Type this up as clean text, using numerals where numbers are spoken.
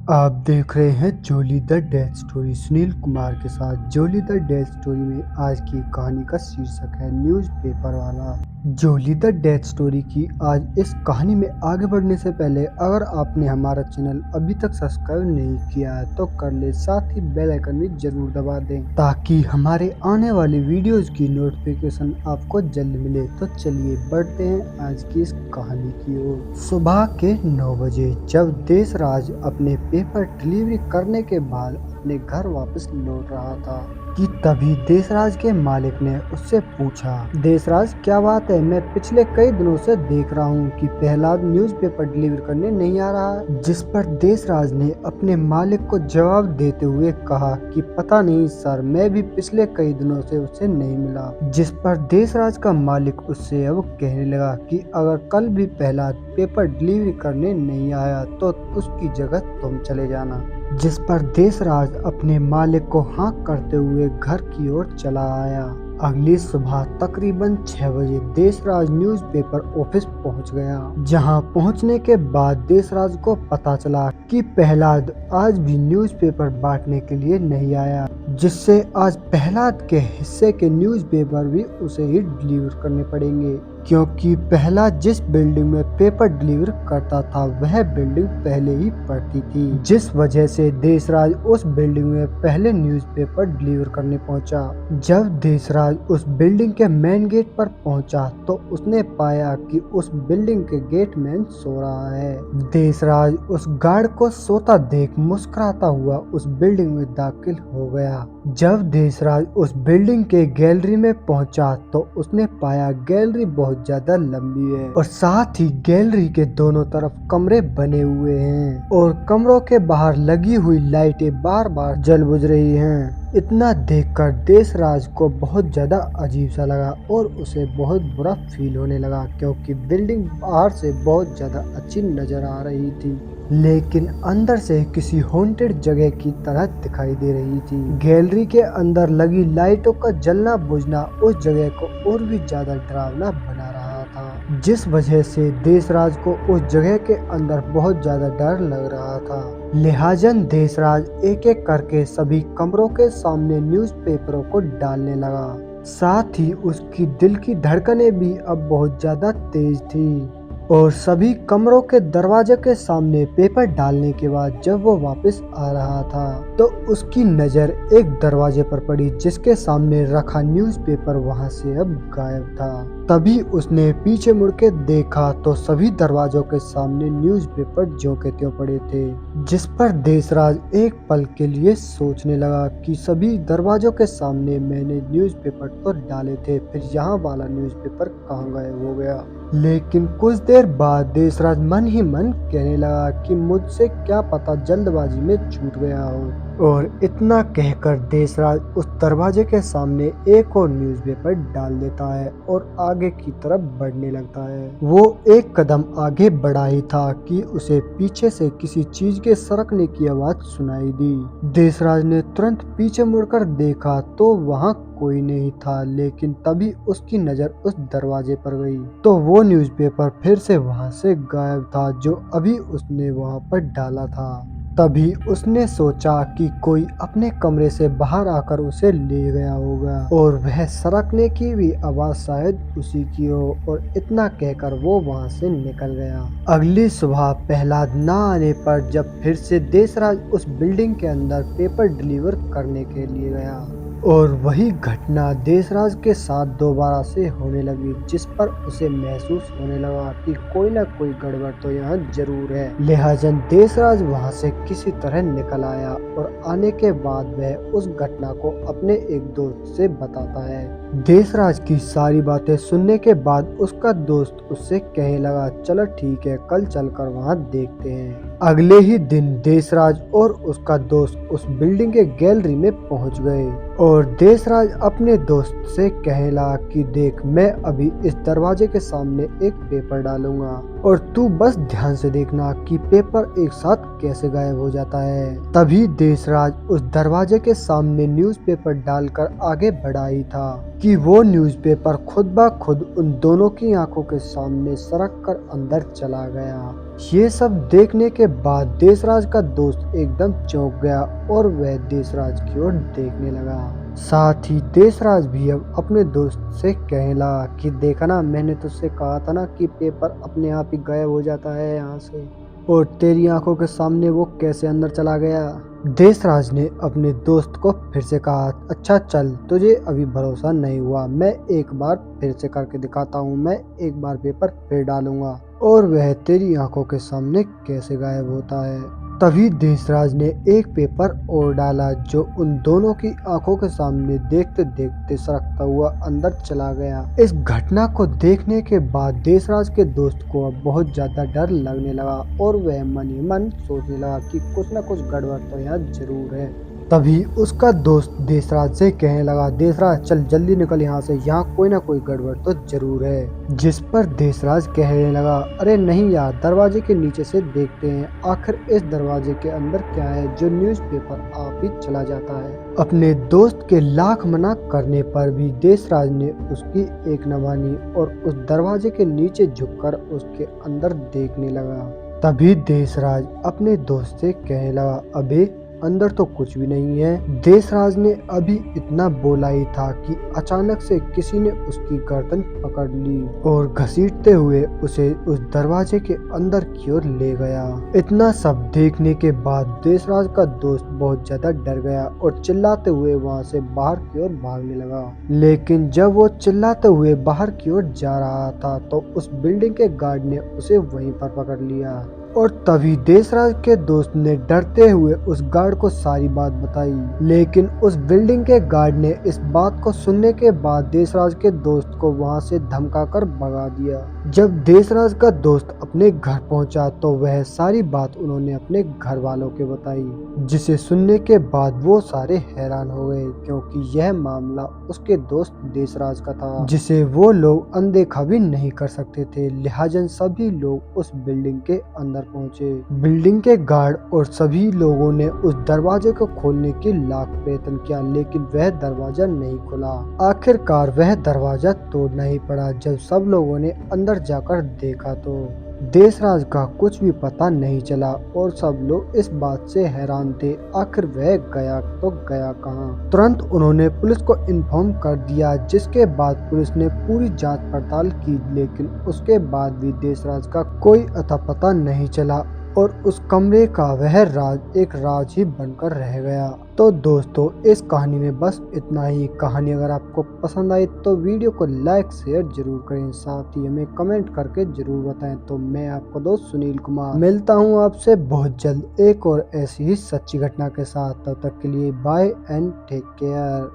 आप देख रहे हैं Jolly the death story Sunil Kumar के साथ। जोली द डेथ स्टोरी में आज की कहानी का शीर्षक है न्यूज़पेपर वाला। जोली द डेथ स्टोरी की आज इस कहानी में आगे बढ़ने से पहले अगर आपने हमारा चैनल अभी तक सब्सक्राइब नहीं किया है तो कर ले, साथ ही बेल आइकन भी जरूर दबा दें ताकि हमारे आने वाली वीडियोस की नोटिफिकेशन आपको जल्द मिले। तो चलिए बढ़ते हैं आज की इस कहानी की ओर। सुबह के 9 बजे जब देशराज अपने पेपर डिलीवरी करने के बाद अपने घर वापस लौट रहा था कि तभी देशराज के मालिक ने उससे पूछा, देशराज क्या बात है? मैं पिछले कई दिनों से देख रहा हूँ कि प्रहलाद न्यूज़पेपर डिलीवर करने नहीं आ रहा है। जिस पर देशराज ने अपने मालिक को जवाब देते हुए कहा कि पता नहीं सर, मैं भी पिछले कई दिनों से उससे नहीं मिला। जिस पर देशराज का मालिक उससे अब कहने लगा कि अगर कल भी प्रहलाद पेपर डिलीवरी करने नहीं आया तो उसकी जगह तुम चले जाना। जिस पर देशराज अपने मालिक को हाँ करते हुए घर की ओर चला आया। अगली सुबह तकरीबन 6 बजे देशराज न्यूज़पेपर ऑफिस पहुंच गया। जहां पहुंचने के बाद देशराज को पता चला कि प्रहलाद आज भी न्यूज़पेपर बांटने के लिए नहीं आया, जिससे आज प्रहलाद के हिस्से के न्यूज़पेपर भी उसे ही डिलीवर करने पड़ेंगे, क्योंकि प्रहलाद जिस बिल्डिंग में पेपर डिलीवर करता था वह बिल्डिंग पहले ही पड़ती थी, जिस वजह से देशराज उस बिल्डिंग में पहले न्यूज़पेपर डिलीवर करने पहुंचा। जब देशराज उस बिल्डिंग के मेन गेट पर पहुंचा तो उसने पाया कि उस बिल्डिंग के गेटमैन सो रहा है। देशराज उस गार्ड को सोता देख मुस्कुराता हुआ उस बिल्डिंग में दाखिल हो गया। जब देशराज उस बिल्डिंग के गैलरी में पहुंचा तो उसने पाया गैलरी बहुत ज्यादा लंबी है और साथ ही गैलरी के दोनों तरफ कमरे बने हुए हैं और कमरों के बाहर लगी हुई लाइटें बार बार जल बुझ रही हैं। इतना देखकर देशराज को बहुत ज्यादा अजीब सा लगा और उसे बहुत बुरा फील होने लगा, क्योंकि बिल्डिंग बाहर से बहुत ज्यादा अच्छी नजर आ रही थी लेकिन अंदर से किसी हॉन्टेड जगह की तरह दिखाई दे रही थी। गैलरी के अंदर लगी लाइटों का जलना बुझना उस जगह को और भी ज्यादा डरावना बना रहा था, जिस वजह से देशराज को उस जगह के अंदर बहुत ज्यादा डर लग रहा था। लिहाजन देशराज एक एक करके सभी कमरों के सामने न्यूज़पेपरों को डालने लगा। साथ ही उसकी दिल की धड़कनें भी अब बहुत ज्यादा तेज थी और सभी कमरों के दरवाजे के सामने पेपर डालने के बाद जब वो वापस आ रहा था तो उसकी नजर एक दरवाजे पर पड़ी जिसके सामने रखा न्यूज़पेपर वहां से अब गायब था। तभी उसने पीछे मुड़ के देखा तो सभी दरवाजों के सामने न्यूज़पेपर ज्यों के त्यों पड़े थे, जिस पर देशराज एक पल के लिए सोचने लगा कि सभी दरवाजों के सामने मैंने न्यूज़पेपर तो डाले थे, फिर यहाँ वाला न्यूज़पेपर कहाँ गायब हो गया। लेकिन कुछ देर बाद देशराज मन ही मन कहने लगा कि मुझसे क्या पता जल्दबाजी में छूट गया हो, और इतना कहकर देशराज उस दरवाजे के सामने एक और न्यूज़पेपर डाल देता है और आगे की तरफ बढ़ने लगता है। वो एक कदम आगे बढ़ा ही था कि उसे पीछे से किसी चीज के सरकने की आवाज सुनाई दी। देशराज ने तुरंत पीछे मुड़कर देखा तो वहाँ कोई नहीं था, लेकिन तभी उसकी नजर उस दरवाजे पर गई तो वो न्यूज़पेपर फिर से वहां से गायब था जो अभी उसने वहां पर डाला था। तभी उसने सोचा कि कोई अपने कमरे से बाहर आकर उसे ले गया होगा और वह सरकने की भी आवाज शायद उसी की हो, और इतना कहकर वो वहां से निकल गया। अगली सुबह प्रहलाद ना आने पर जब फिर से देशराज उस बिल्डिंग के अंदर पेपर डिलीवर करने के लिए गया और वही घटना देशराज के साथ दोबारा से होने लगी, जिस पर उसे महसूस होने लगा कि कोई ना कोई गड़बड़ तो यहाँ जरूर है। लिहाजन देशराज वहाँ से किसी तरह निकल आया और आने के बाद वह उस घटना को अपने एक दोस्त से बताता है। देशराज की सारी बातें सुनने के बाद उसका दोस्त उससे कहने लगा, चलो ठीक है, कल चलकर वहाँ देखते हैं। अगले ही दिन देशराज और उसका दोस्त उस बिल्डिंग के गैलरी में पहुंच गए और देशराज अपने दोस्त से कहने लगा कि देख, मैं अभी इस दरवाजे के सामने एक पेपर डालूंगा और तू बस ध्यान से देखना कि पेपर एक साथ कैसे गायब हो जाता है। तभी देशराज उस दरवाजे के सामने न्यूज़पेपर डालकर आगे बढ़ा ही था कि वो न्यूज़पेपर खुद ब खुद उन दोनों की आंखों के सामने सरक कर अंदर चला गया। ये सब देखने के बाद देशराज का दोस्त एकदम चौंक गया और वह देशराज की ओर देखने लगा। साथ ही देशराज भी अब अपने दोस्त से कहने लगा कि देखा ना, मैंने तुझसे कहा था ना कि पेपर अपने आप ही गायब हो जाता है यहाँ से, और तेरी आंखों के सामने वो कैसे अंदर चला गया। देशराज ने अपने दोस्त को फिर से कहा, अच्छा चल, तुझे अभी भरोसा नहीं हुआ, मैं एक बार फिर से करके दिखाता हूँ, मैं एक बार पेपर फिर डालूंगा और वह तेरी आंखों के सामने कैसे गायब होता है। तभी देशराज ने एक पेपर और डाला जो उन दोनों की आंखों के सामने देखते देखते सरकता हुआ अंदर चला गया। इस घटना को देखने के बाद देशराज के दोस्त को अब बहुत ज्यादा डर लगने लगा और वह मन ही मन सोचने लगा कि कुछ न कुछ गड़बड़ तो यहाँ जरूर है। तभी उसका दोस्त देशराज से कहने लगा, देशराज चल जल्दी निकल यहाँ से, यहाँ कोई ना कोई गड़बड़ तो जरूर है। जिस पर देशराज कहने लगा, अरे नहीं यार, दरवाजे के नीचे से देखते हैं, आखिर इस दरवाजे के अंदर क्या है जो न्यूज़पेपर आप ही चला जाता है। अपने दोस्त के लाख मना करने पर भी देशराज ने उसकी एक न मानी और उस दरवाजे के नीचे झुककर उसके अंदर देखने लगा। तभी देशराज अपने दोस्त से कहने लगा, अबे अंदर तो कुछ भी नहीं है। देशराज ने अभी इतना बोला ही था कि अचानक से किसी ने उसकी गर्दन पकड़ ली और घसीटते हुए उसे उस दरवाजे के अंदर की ओर ले गया। इतना सब देखने के बाद देशराज का दोस्त बहुत ज्यादा डर गया और चिल्लाते हुए वहां से बाहर की ओर भागने लगा। लेकिन जब वो चिल्लाते हुए बाहर की ओर जा रहा था तो उस बिल्डिंग के गार्ड ने उसे वहीं पर पकड़ लिया और तभी देशराज के दोस्त ने डरते हुए उस गार्ड को सारी बात बताई। लेकिन उस बिल्डिंग के गार्ड ने इस बात को सुनने के बाद देशराज के दोस्त को वहां से धमकाकर भगा दिया। जब देशराज का दोस्त अपने घर पहुंचा तो वह सारी बात उन्होंने अपने घर वालों के बताई, जिसे सुनने के बाद वो सारे हैरान हो गए क्योंकि यह मामला उसके दोस्त देशराज का था, जिसे वो लोग अनदेखा भी नहीं कर सकते थे। लिहाजा सभी लोग उस बिल्डिंग के अंदर पहुंचे। बिल्डिंग के गार्ड और सभी लोगों ने उस दरवाजे को खोलने की लाख प्रयत्न किया लेकिन वह दरवाजा नहीं खुला। आखिरकार वह दरवाजा तोड़ना ही पड़ा। जब सब लोगों ने अंदर जाकर देखा तो देशराज का कुछ भी पता नहीं चला और सब लोग इस बात से हैरान थे, आखिर वह गया तो गया कहाँ। तुरंत उन्होंने पुलिस को इन्फॉर्म कर दिया, जिसके बाद पुलिस ने पूरी जांच पड़ताल की लेकिन उसके बाद भी देशराज का कोई अता पता नहीं चला और उस कमरे का वह राज एक राज ही बनकर रह गया। तो दोस्तों, इस कहानी में बस इतना ही। कहानी अगर आपको पसंद आई तो वीडियो को लाइक शेयर जरूर करें, साथ ही हमें कमेंट करके जरूर बताएं। तो मैं आपका दोस्त सुनील कुमार मिलता हूं आपसे बहुत जल्द एक और ऐसी ही सच्ची घटना के साथ। तब तक के लिए बाय एंड टेक केयर।